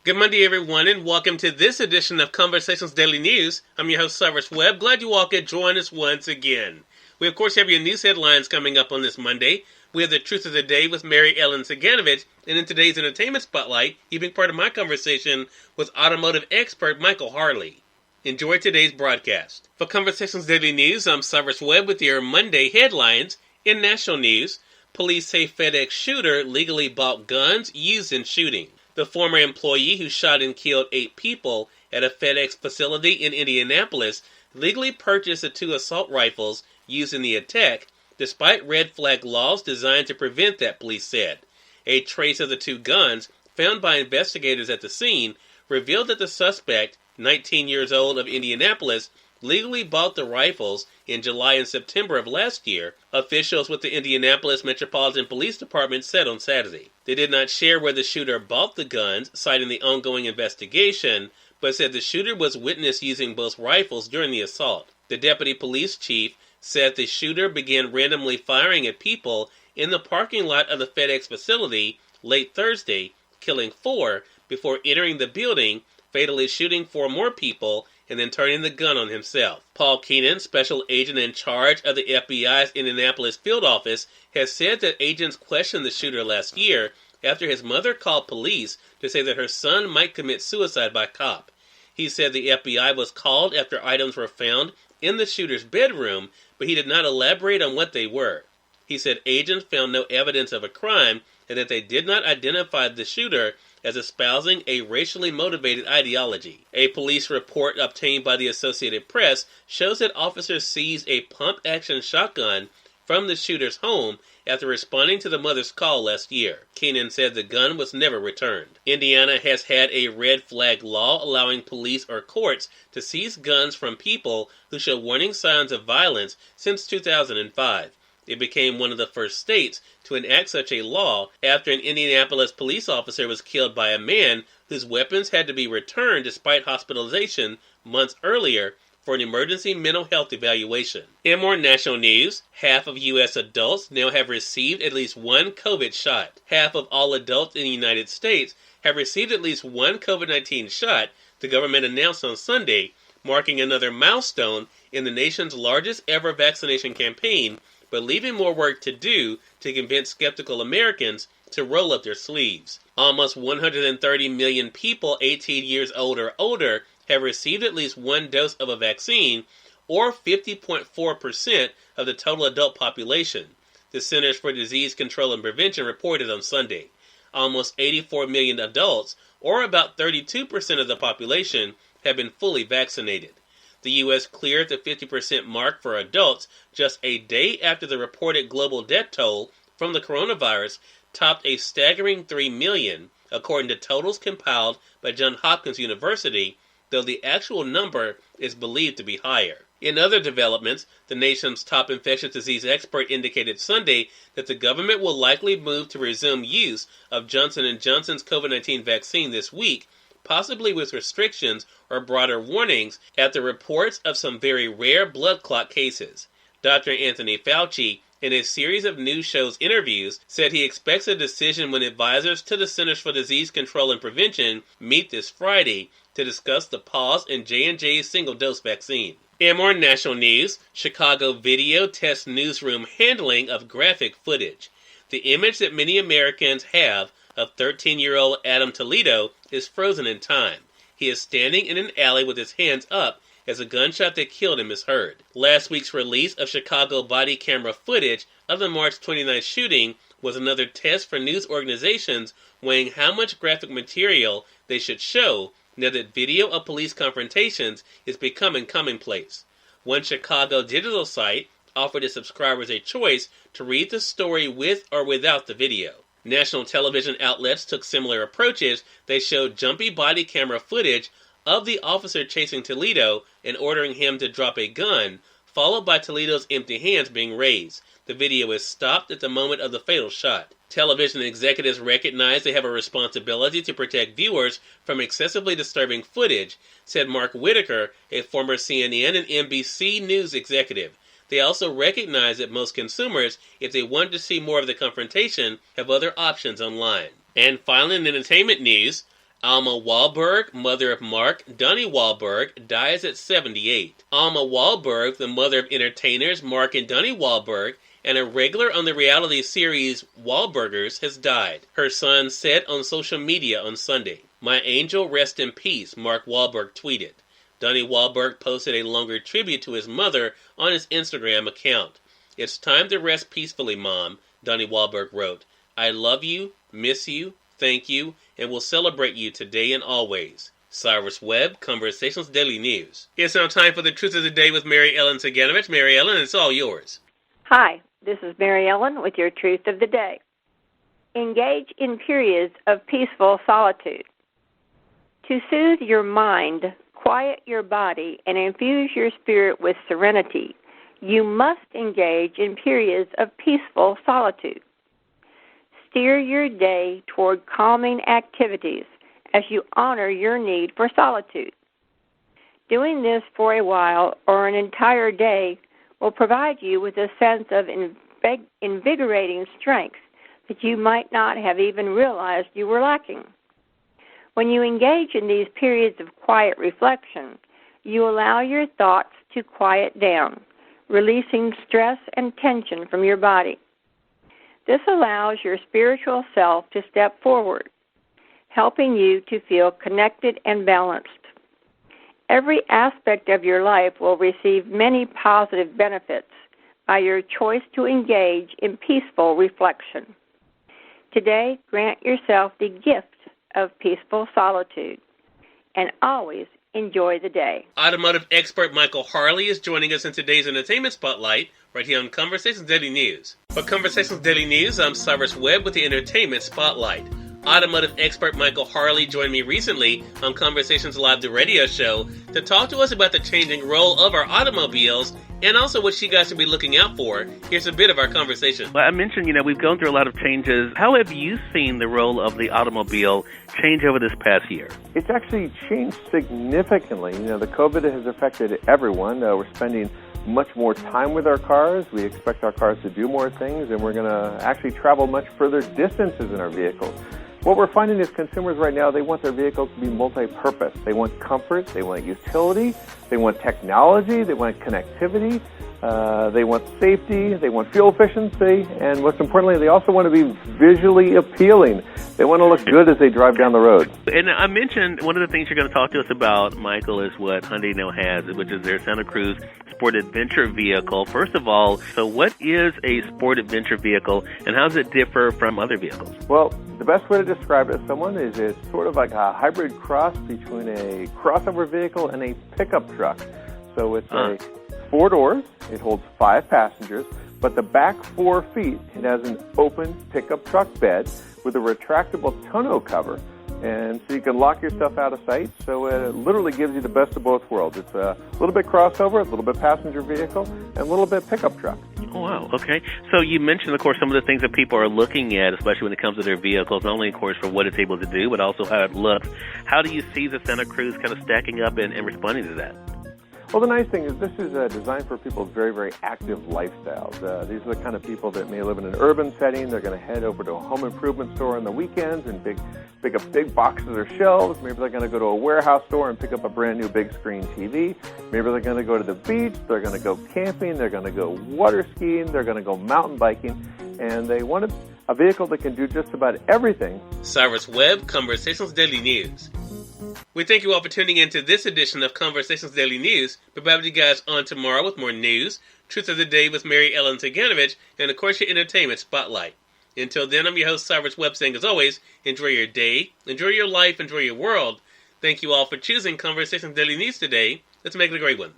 Good Monday, everyone, and welcome to this edition of Conversations Daily News. I'm your host, Cyrus Webb. Glad you all could join us once again. We, of course, have your news headlines coming up on this Monday. We have the Truth of the Day with Mary Ellen Ciganovich, and in today's Entertainment Spotlight, you've been part of my conversation with Automotive Expert Michael Harley. Enjoy today's broadcast. For Conversations Daily News, I'm Cyrus Webb with your Monday headlines. In national news, police say FedEx shooter legally bought guns used in shooting. The former employee who shot and killed 8 people at a FedEx facility in Indianapolis legally purchased the 2 assault rifles used in the attack, despite red flag laws designed to prevent that, police said. A trace of the 2 guns, found by investigators at the scene, revealed that the suspect, 19 years old, of Indianapolis, legally bought the rifles in July and September of last year, officials with the Indianapolis Metropolitan Police Department said on Saturday. They did not share where the shooter bought the guns, citing the ongoing investigation, but said the shooter was witnessed using both rifles during the assault. The deputy police chief said the shooter began randomly firing at people in the parking lot of the FedEx facility late Thursday, killing 4 before entering the building, fatally shooting 4 more people, and then turning the gun on himself. Paul Keenan, special agent in charge of the FBI's Indianapolis field office, has said that agents questioned the shooter last year after his mother called police to say that her son might commit suicide by cop. He said the FBI was called after items were found in the shooter's bedroom, but he did not elaborate on what they were. He said agents found no evidence of a crime and that they did not identify the shooter as espousing a racially motivated ideology. A police report obtained by the Associated Press shows that officers seized a pump-action shotgun from the shooter's home after responding to the mother's call last year. Keenan said the gun was never returned. Indiana has had a red flag law allowing police or courts to seize guns from people who show warning signs of violence since 2005. It became one of the first states to enact such a law after an Indianapolis police officer was killed by a man whose weapons had to be returned despite hospitalization months earlier for an emergency mental health evaluation. In more national news, half of U.S. adults now have received at least one COVID shot. Half of all adults in the United States have received at least one COVID-19 shot, the government announced on Sunday, marking another milestone in the nation's largest ever vaccination campaign, but leaving more work to do to convince skeptical Americans to roll up their sleeves. Almost 130 million people 18 years old or older have received at least one dose of a vaccine, or 50.4% of the total adult population, the Centers for Disease Control and Prevention reported on Sunday. Almost 84 million adults, or about 32% of the population, have been fully vaccinated. The U.S. cleared the 50% mark for adults just a day after the reported global death toll from the coronavirus topped a staggering 3 million, according to totals compiled by Johns Hopkins University, though the actual number is believed to be higher. In other developments, the nation's top infectious disease expert indicated Sunday that the government will likely move to resume use of Johnson & Johnson's COVID-19 vaccine this week, possibly with restrictions or broader warnings after reports of some very rare blood clot cases. Dr. Anthony Fauci, in a series of news shows interviews, said he expects a decision when advisors to the Centers for Disease Control and Prevention meet this Friday to discuss the pause in J&J's single-dose vaccine. In more national news, Chicago video tests newsroom handling of graphic footage. The image that many Americans have of 13-year-old Adam Toledo is frozen in time. He is standing in an alley with his hands up as a gunshot that killed him is heard. Last week's release of Chicago body camera footage of the March 29th shooting was another test for news organizations weighing how much graphic material they should show now that video of police confrontations is becoming commonplace. One Chicago digital site offered its subscribers a choice to read the story with or without the video. National television outlets took similar approaches. They showed jumpy body camera footage of the officer chasing Toledo and ordering him to drop a gun, followed by Toledo's empty hands being raised. The video is stopped at the moment of the fatal shot. Television executives recognize they have a responsibility to protect viewers from excessively disturbing footage, said Mark Whitaker, a former CNN and NBC News executive. They also recognize that most consumers, if they want to see more of the confrontation, have other options online. And finally, in entertainment news, Alma Wahlberg, mother of Mark Donnie Wahlberg, dies at 78. Alma Wahlberg, the mother of entertainers Mark and Donnie Wahlberg, and a regular on the reality series Wahlburgers, has died. Her son said on social media on Sunday, "My angel, rest in peace," Mark Wahlberg tweeted. Donnie Wahlberg posted a longer tribute to his mother on his Instagram account. "It's time to rest peacefully, Mom," Donnie Wahlberg wrote. "I love you, miss you, thank you, and will celebrate you today and always." Cyrus Webb, Conversations Daily News. It's now time for the Truth of the Day with Mary Ellen Ciganovich. Mary Ellen, it's all yours. Hi, this is Mary Ellen with your Truth of the Day. Engage in periods of peaceful solitude. To soothe your mind, quiet your body, and infuse your spirit with serenity, you must engage in periods of peaceful solitude. Steer your day toward calming activities as you honor your need for solitude. Doing this for a while or an entire day will provide you with a sense of invigorating strength that you might not have even realized you were lacking. When you engage in these periods of quiet reflection, you allow your thoughts to quiet down, releasing stress and tension from your body. This allows your spiritual self to step forward, helping you to feel connected and balanced. Every aspect of your life will receive many positive benefits by your choice to engage in peaceful reflection. Today, grant yourself the gift of peaceful solitude, and always enjoy the day. Automotive expert Michael Harley is joining us in today's Entertainment Spotlight right here on Conversations Daily News. For Conversations Daily News, I'm Cyrus Webb with the Entertainment Spotlight. Automotive expert Michael Harley joined me recently on Conversations Live, the radio show, to talk to us about the changing role of our automobiles and also what you guys should be looking out for. Here's a bit of our conversation. Well, I mentioned, we've gone through a lot of changes. How have you seen the role of the automobile change over this past year? It's actually changed significantly. The COVID has affected everyone. We're spending much more time with our cars. We expect our cars to do more things, and we're going to actually travel much further distances in our vehicles. What we're finding is consumers right now, they want their vehicles to be multi-purpose. They want comfort, they want utility, they want technology, they want connectivity, they want safety, they want fuel efficiency, and most importantly, they also want to be visually appealing. They want to look good as they drive down the road. And I mentioned one of the things you're going to talk to us about, Michael, is what Hyundai now has, which is their Santa Cruz Sport Adventure vehicle. First of all, so what is a Sport Adventure vehicle, and how does it differ from other vehicles? Well, the best way to describe it to someone is it's sort of like a hybrid cross between a crossover vehicle and a pickup truck. So it's a 4 doors, it holds 5 passengers, but the back 4 feet, it has an open pickup truck bed with a retractable tonneau cover. And so you can lock yourself out of sight. So it literally gives you the best of both worlds. It's a little bit crossover, a little bit passenger vehicle, and a little bit pickup truck. Oh, wow. Okay. So you mentioned, of course, some of the things that people are looking at, especially when it comes to their vehicles, not only, of course, for what it's able to do, but also how it looks. How do you see the Santa Cruz kind of stacking up and responding to that? Well, the nice thing is this is designed for people with very, very active lifestyles. These are the kind of people that may live in an urban setting. They're going to head over to a home improvement store on the weekends and pick up big boxes or shelves. Maybe they're going to go to a warehouse store and pick up a brand new big screen TV. Maybe they're going to go to the beach. They're going to go camping. They're going to go water skiing. They're going to go mountain biking. And they want a vehicle that can do just about everything. Cyrus Webb, Conversations Daily News. We thank you all for tuning in to this edition of Conversations Daily News. We'll be back with you guys on tomorrow with more news, Truth of the Day with Mary Ellen Ciganovich, and of course your Entertainment Spotlight. Until then, I'm your host Cyrus Webb saying, as always, enjoy your day, enjoy your life, enjoy your world. Thank you all for choosing Conversations Daily News today. Let's make it a great one.